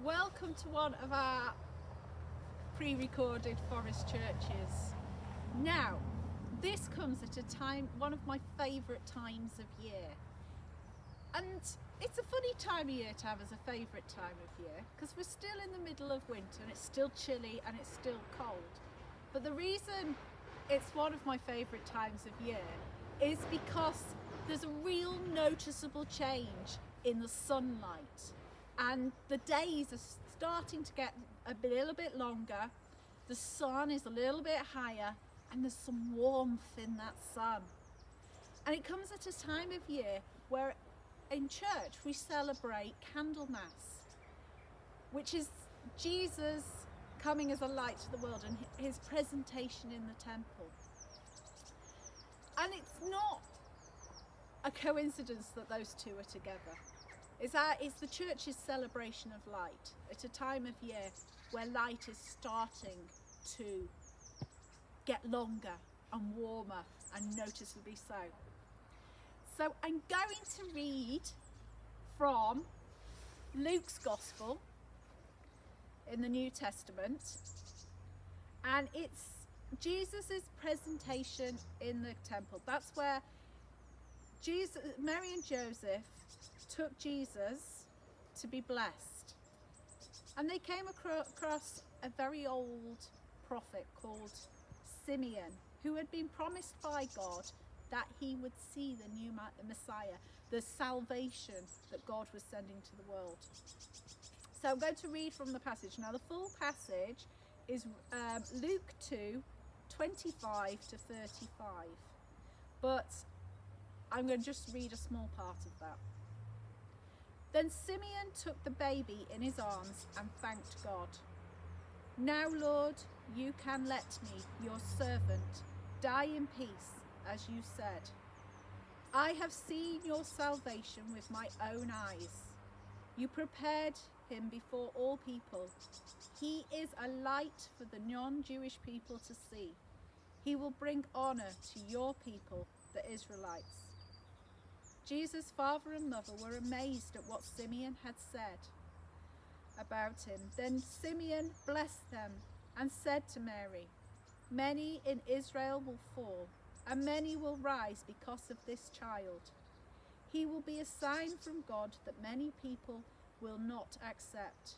Welcome to one of our pre-recorded forest churches. Now, this comes at a time, one of my favourite times of year. And it's a funny time of year to have as a favourite time of year because we're still in the middle of winter and it's still chilly and it's still cold. But the reason it's one of my favourite times of year is because there's a real noticeable change in the sunlight. And the days are starting to get a little bit longer, the sun is a little bit higher, and there's some warmth in that sun. And it comes at a time of year where in church we celebrate Candlemas, which is Jesus coming as a light to the world and his presentation in the temple. And it's not a coincidence that those two are together. It's the church's celebration of light at a time of year where light is starting to get longer and warmer and noticeably so. So I'm going to read from Luke's Gospel in the New Testament, and it's Jesus' presentation in the temple. That's where Mary and Joseph took Jesus to be blessed, and they came across a very old prophet called Simeon, who had been promised by God that he would see the Messiah, the salvation that God was sending to the world. So I'm going to read from the passage. Now the full passage is Luke 2, 25 to 35, but I'm going to just read a small part of that. Then Simeon took the baby in his arms and thanked God. Now, Lord, you can let me, your servant, die in peace, as you said. I have seen your salvation with my own eyes. You prepared him before all people. He is a light for the non-Jewish people to see. He will bring honor to your people, the Israelites. Jesus' father and mother were amazed at what Simeon had said about him. Then Simeon blessed them and said to Mary, "Many in Israel will fall, and many will rise because of this child. He will be a sign from God that many people will not accept.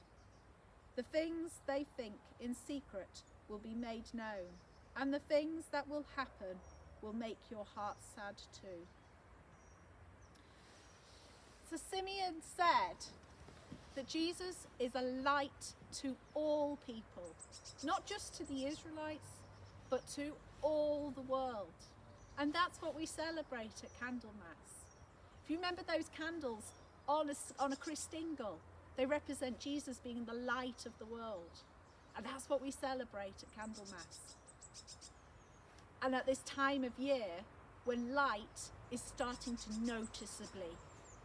The things they think in secret will be made known, and the things that will happen will make your heart sad too." So Simeon said that Jesus is a light to all people, not just to the Israelites, but to all the world. And that's what we celebrate at Candlemas. If you remember those candles on a Christingle, they represent Jesus being the light of the world. And that's what we celebrate at Candlemas. And at this time of year, when light is starting to noticeably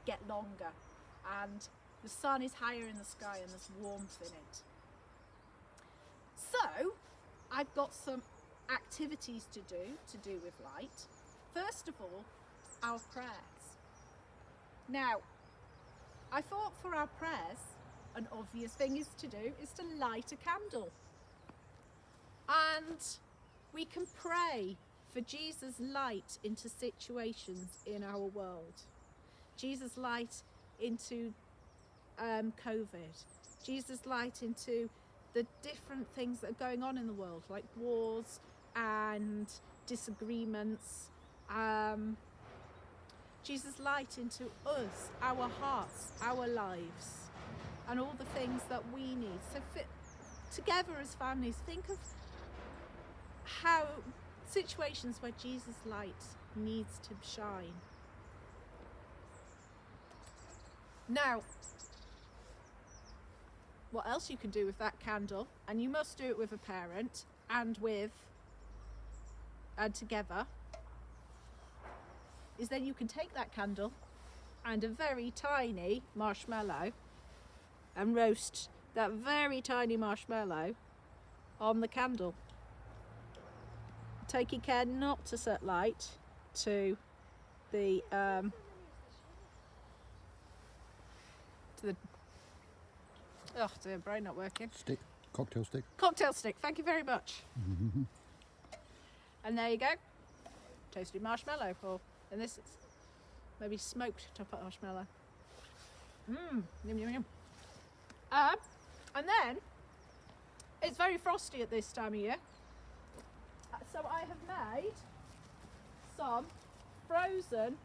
get longer and the sun is higher in the sky and there's warmth in it. So I've got some activities to do with light. First of all, our prayers. Now, I thought for our prayers, an obvious thing is to light a candle. And we can pray for Jesus' light into situations in our world. Jesus' light into COVID. Jesus' light into the different things that are going on in the world, like wars and disagreements. Jesus' light into us, our hearts, our lives, and all the things that we need. So together as families, think of how situations where Jesus' light needs to shine. Now, what else you can do with that candle, and you must do it with a parent and together, is then you can take that candle and a very tiny marshmallow and roast that very tiny marshmallow on the candle. Taking care not to set light to the Oh dear, brain not working. Stick, cocktail stick. Cocktail stick, thank you very much. And there you go. Toasted marshmallow, or and this is maybe smoked top marshmallow. Yum yum yum. And then it's very frosty at this time of year. So I have made some frozen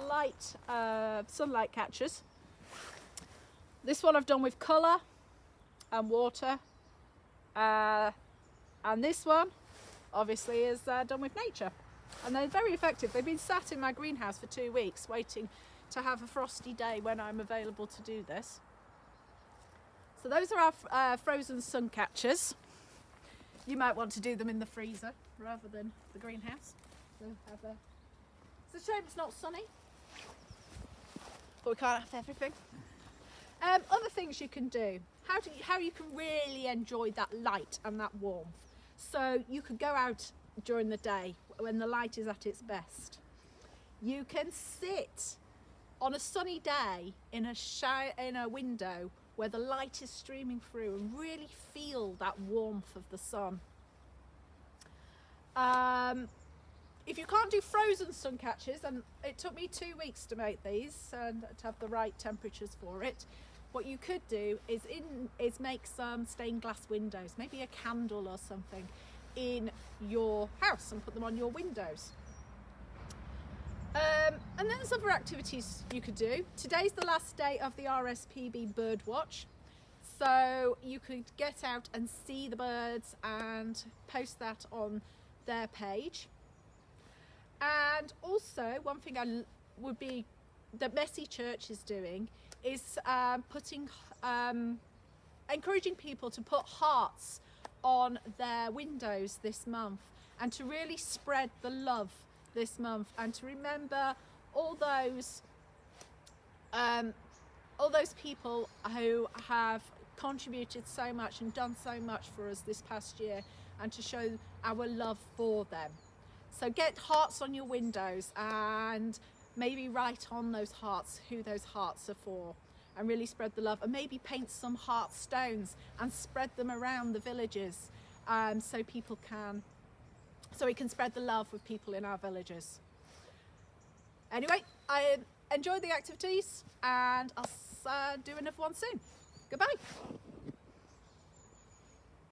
light sunlight catchers. This one I've done with colour and water, and this one obviously is done with nature, and they're very effective. They've been sat in my greenhouse for 2 weeks waiting to have a frosty day when I'm available to do this. So those are our frozen sun catchers. You might want to do them in the freezer rather than the greenhouse. It's a shame it's not sunny, but we can't have everything. Other things you can do, how you can really enjoy that light and that warmth. So you could go out during the day when the light is at its best. You can sit on a sunny day in a window where the light is streaming through and really feel that warmth of the sun. If you can't do frozen sun catchers, and it took me 2 weeks to make these and to have the right temperatures for it, what you could do is make some stained glass windows, maybe a candle or something in your house, and put them on your windows. And then there's other activities you could do. Today's the last day of the RSPB bird watch, so you could get out and see the birds and post that on their page. And also, one thing that Messy Church is doing is encouraging people to put hearts on their windows this month, and to really spread the love this month, and to remember all those people who have contributed so much and done so much for us this past year, and to show our love for them. So get hearts on your windows and maybe write on those hearts who those hearts are for, and really spread the love, and maybe paint some heart stones and spread them around the villages, so we can spread the love with people in our villages. Anyway, I enjoyed the activities, and I'll do another one soon. Goodbye.